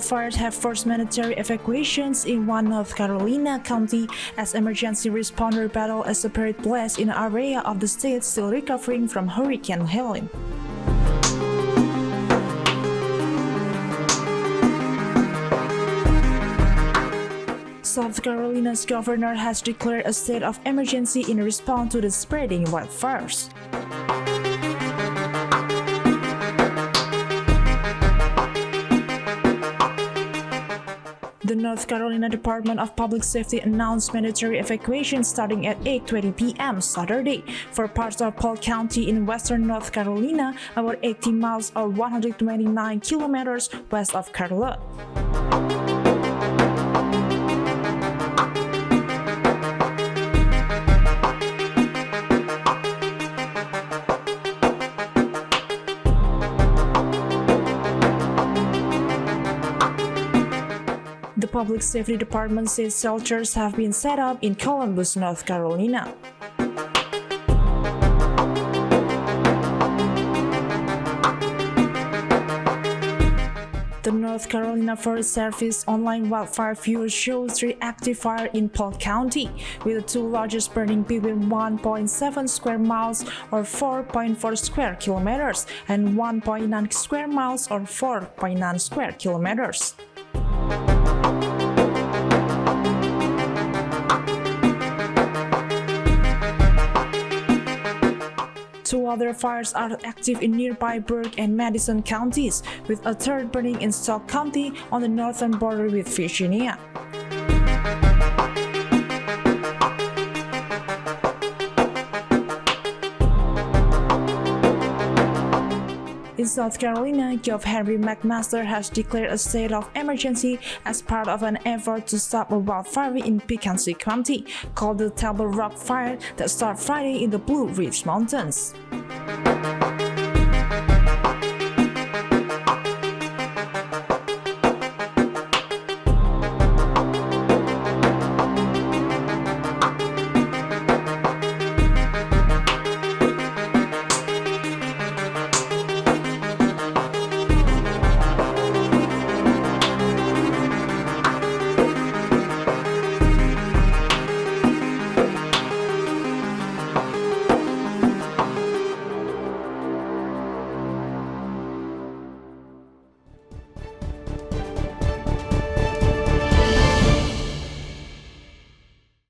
wildfires have forced mandatory evacuations in one North Carolina county as emergency responder battle a separate place in an area of the state still recovering from Hurricane Helene. South Carolina's governor has declared a state of emergency in response to the spreading wildfires. The North Carolina Department of Public Safety announced mandatory evacuation starting at 8:20 p.m. Saturday for parts of Polk County in western North Carolina, about 80 miles or 129 kilometers west of Charlotte. The Public Safety Department says shelters have been set up in Columbus, North Carolina. The North Carolina Forest Service online wildfire viewer shows 3 active fires in Polk County, with the 2 largest burning between 1.7 square miles or 4.4 square kilometers and 1.9 square miles or 4.9 square kilometers. 2 other fires are active in nearby Burke and Madison counties, with a 3rd burning in Stock County on the northern border with Virginia. In South Carolina, Gov. Henry McMaster has declared a state of emergency as part of an effort to stop a wildfire in Pickensy County called the Table Rock Fire that started Friday in the Blue Ridge Mountains.